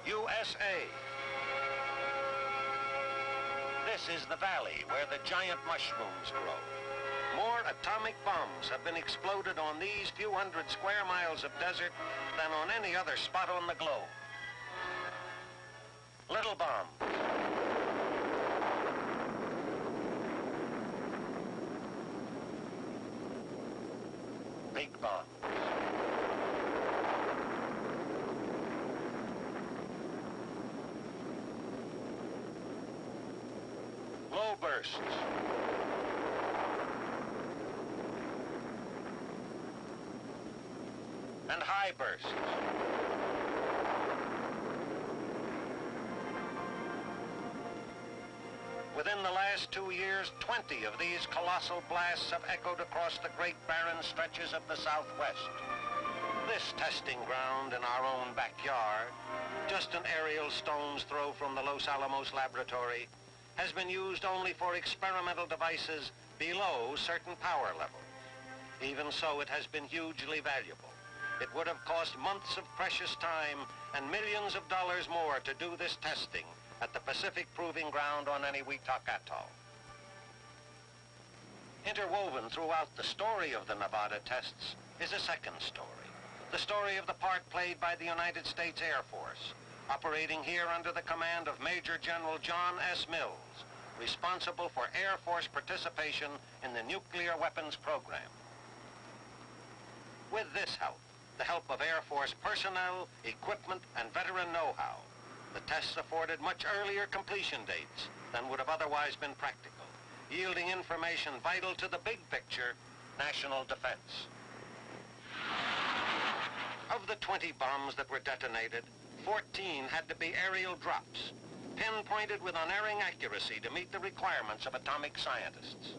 USA. This is the valley where the giant mushrooms grow. More atomic bombs have been exploded on these few hundred square miles of desert than on any other spot on the globe. Little bomb. Big bomb. Low bursts. And high bursts. Within the last 2 years, 20 of these colossal blasts have echoed across the great barren stretches of the Southwest. This testing ground in our own backyard, just an aerial stone's throw from the Los Alamos laboratory, has been used only for experimental devices below certain power levels. Even so, it has been hugely valuable. It would have cost months of precious time and millions of dollars more to do this testing at the Pacific Proving Ground on Eniwetok Atoll. Interwoven throughout the story of the Nevada tests is a second story, the story of the part played by the United States Air Force, operating here under the command of Major General John S. Mills, responsible for Air Force participation in the nuclear weapons program. With this help, the help of Air Force personnel, equipment, and veteran know-how, the tests afforded much earlier completion dates than would have otherwise been practical, yielding information vital to the big picture, national defense. Of the 20 bombs that were detonated, 14 had to be aerial drops, pinpointed with unerring accuracy to meet the requirements of atomic scientists.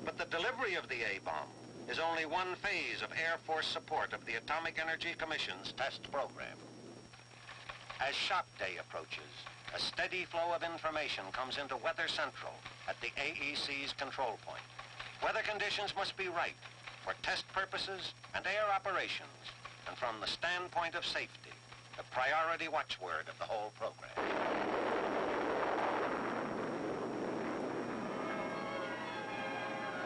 But the delivery of the A-bomb is only one phase of Air Force support of the Atomic Energy Commission's test program. As Shop Day approaches, a steady flow of information comes into Weather Central at the AEC's control point. Weather conditions must be right for test purposes and air operations, and from the standpoint of safety, the priority watchword of the whole program.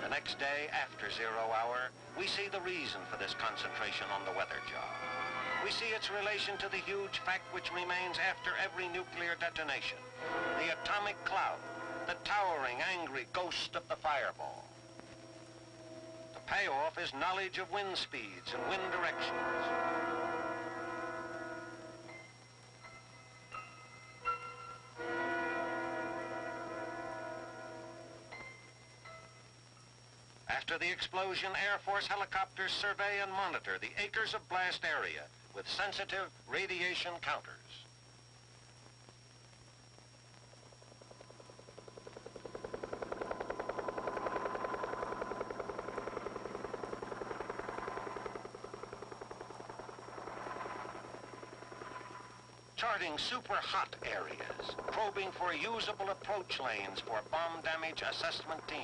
The next day, after 0 hour, we see the reason for this concentration on the weather job. We see its relation to the huge fact which remains after every nuclear detonation, the atomic cloud, the towering, angry ghost of the fireball. The payoff is knowledge of wind speeds and wind directions. After the explosion, Air Force helicopters survey and monitor the acres of blast area with sensitive radiation counters. Charting super hot areas, probing for usable approach lanes for bomb damage assessment teams.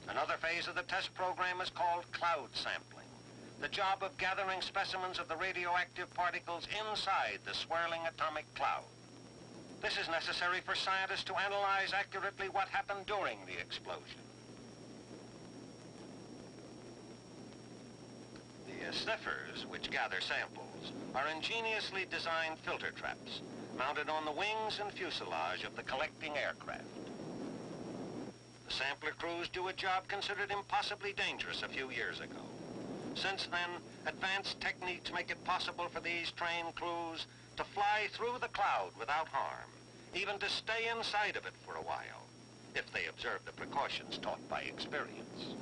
Another phase of the test program is called cloud sampling, the job of gathering specimens of the radioactive particles inside the swirling atomic cloud. This is necessary for scientists to analyze accurately what happened during the explosion. The sniffers, which gather samples, are ingeniously designed filter traps mounted on the wings and fuselage of the collecting aircraft. The sampler crews do a job considered impossibly dangerous a few years ago. Since then, advanced techniques make it possible for these trained crews to fly through the cloud without harm, even to stay inside of it for a while, if they observe the precautions taught by experience.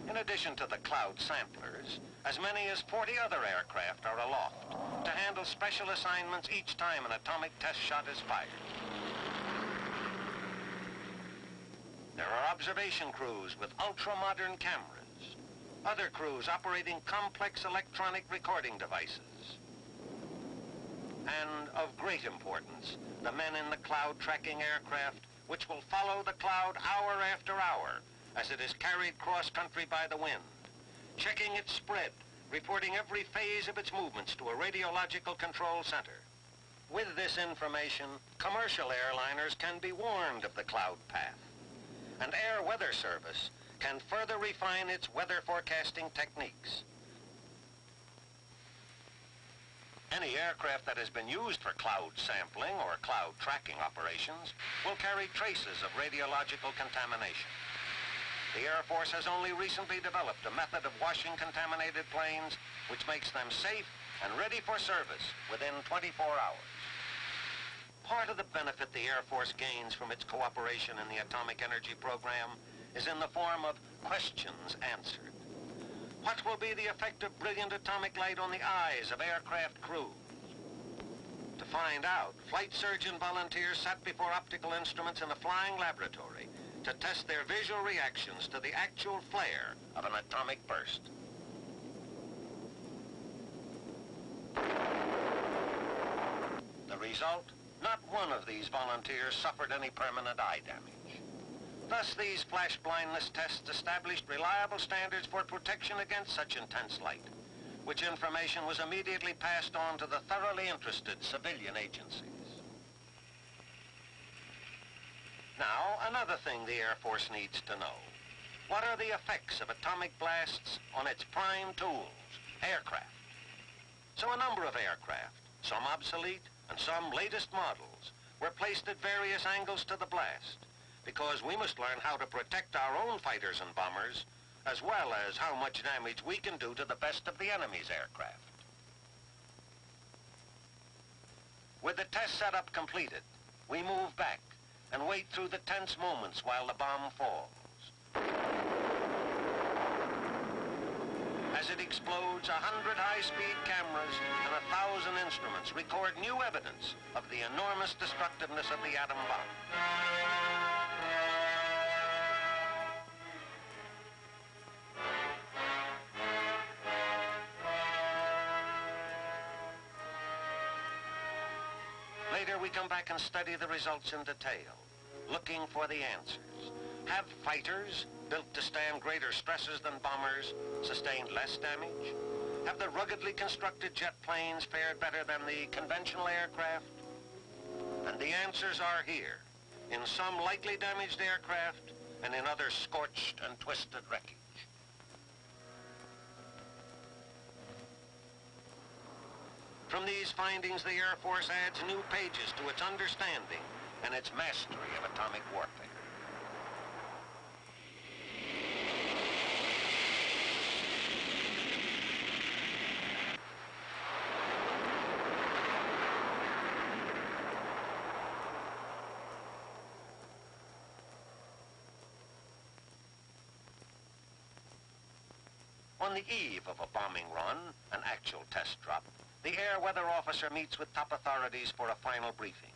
In addition to the cloud samplers, as many as 40 other aircraft are aloft to handle special assignments each time an atomic test shot is fired. There are observation crews with ultra-modern cameras, other crews operating complex electronic recording devices. and of great importance, the men in the cloud tracking aircraft, which will follow the cloud hour after hour as it is carried cross-country by the wind, checking its spread, reporting every phase of its movements to a radiological control center. With this information, commercial airliners can be warned of the cloud path, and Air Weather Service can further refine its weather forecasting techniques. Any aircraft that has been used for cloud sampling or cloud tracking operations will carry traces of radiological contamination. The Air Force has only recently developed a method of washing contaminated planes which makes them safe and ready for service within 24 hours. Part of the benefit the Air Force gains from its cooperation in the atomic energy program is in the form of questions answered. What will be the effect of brilliant atomic light on the eyes of aircraft crews? To find out, flight surgeon volunteers sat before optical instruments in a flying laboratory to test their visual reactions to the actual flare of an atomic burst. The result? Not one of these volunteers suffered any permanent eye damage. Thus, these flash blindness tests established reliable standards for protection against such intense light, which information was immediately passed on to the thoroughly interested civilian agencies. Now, another thing the Air Force needs to know. What are the effects of atomic blasts on its prime tools, aircraft? So a number of aircraft, some obsolete and some latest models, were placed at various angles to the blast, because we must learn how to protect our own fighters and bombers, as well as how much damage we can do to the best of the enemy's aircraft. With the test setup completed, we move back and wait through the tense moments while the bomb falls. As it explodes, 100 high-speed cameras and 1,000 instruments record new evidence of the enormous destructiveness of the atom bomb. Later, we come back and study the results in detail, looking for the answers. Have fighters, built to stand greater stresses than bombers, sustained less damage? Have the ruggedly constructed jet planes fared better than the conventional aircraft? And the answers are here, in some lightly damaged aircraft and in others scorched and twisted wreckage. From these findings, the Air Force adds new pages to its understanding and its mastery of atomic warfare. On the eve of a bombing run, an actual test drop, the air weather officer meets with top authorities for a final briefing.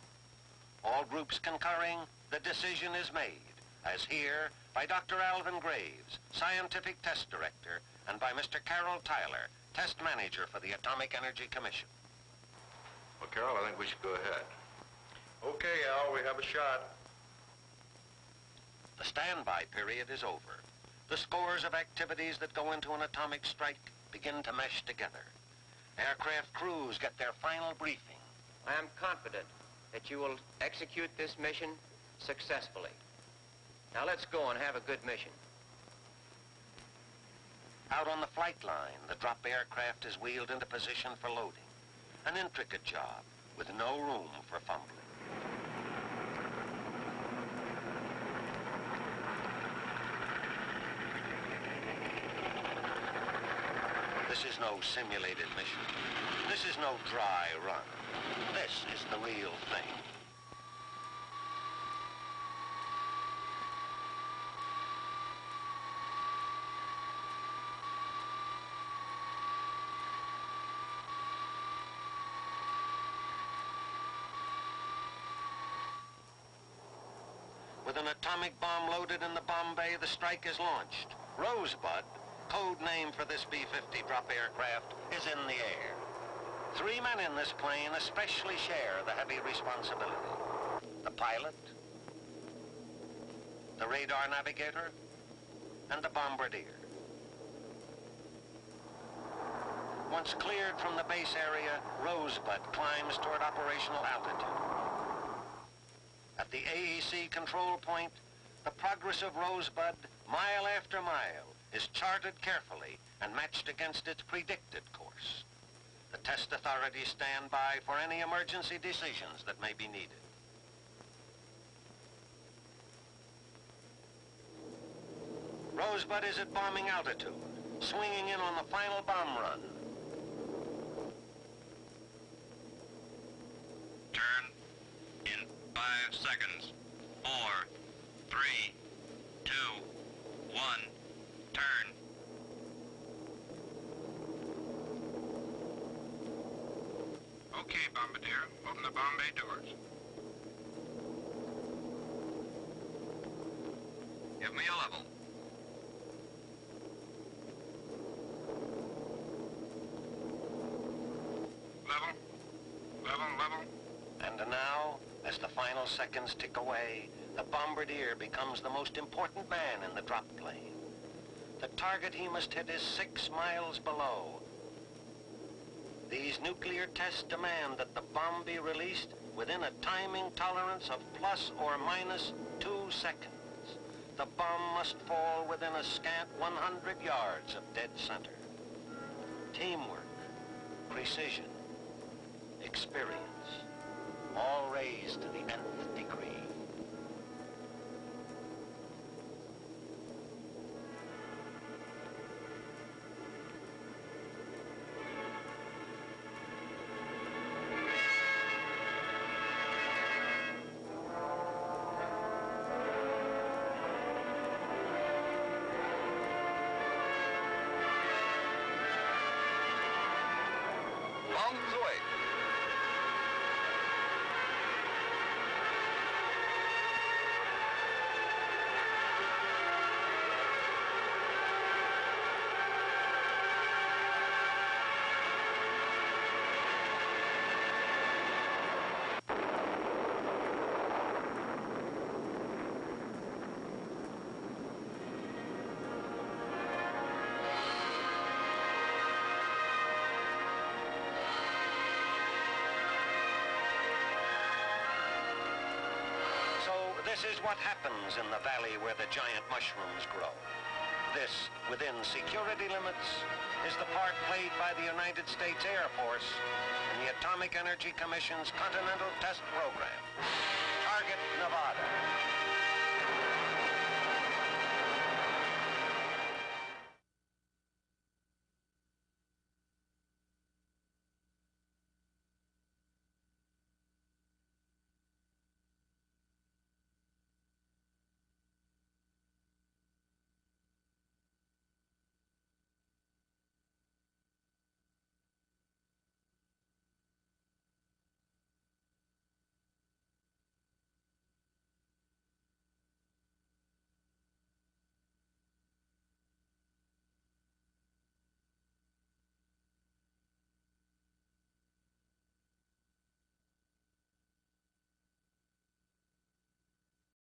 All groups concurring, the decision is made, as here, by Dr. Alvin Graves, Scientific Test Director, and by Mr. Carroll Tyler, Test Manager for the Atomic Energy Commission. Well, Carroll, I think we should go ahead. Okay, Al, we have a shot. The standby period is over. The scores of activities that go into an atomic strike begin to mesh together. Aircraft crews get their final briefing. I am confident that you will execute this mission successfully. Now let's go and have a good mission. Out on the flight line, the drop aircraft is wheeled into position for loading. An intricate job with no room for fumbling. This is no simulated mission. This is no dry run. This is the real thing. With an atomic bomb loaded in the bomb bay, the strike is launched. Rosebud, code name for this B-50 drop aircraft, is in the air. Three men in this plane especially share the heavy responsibility. The pilot, the radar navigator, and the bombardier. Once cleared from the base area, Rosebud climbs toward operational altitude. At the AEC control point, the progress of Rosebud, mile after mile, is charted carefully and matched against its predicted course. The test authorities stand by for any emergency decisions that may be needed. Rosebud is at bombing altitude, swinging in on the final bomb run. Turn in 5 seconds. 4, 3, 2, 1, turn. Okay, Bombardier, open the bomb bay doors. Give me a level. Level. And now, as the final seconds tick away, the bombardier becomes the most important man in the drop plane. The target he must hit is 6 miles below. These nuclear tests demand that the bomb be released within a timing tolerance of plus or minus 2 seconds. The bomb must fall within a scant 100 yards of dead center. Teamwork, precision, experience, all raised to the nth degree. Bombs away. This is what happens in the valley where the giant mushrooms grow. This, within security limits, is the part played by the United States Air Force in the Atomic Energy Commission's Continental Test Program.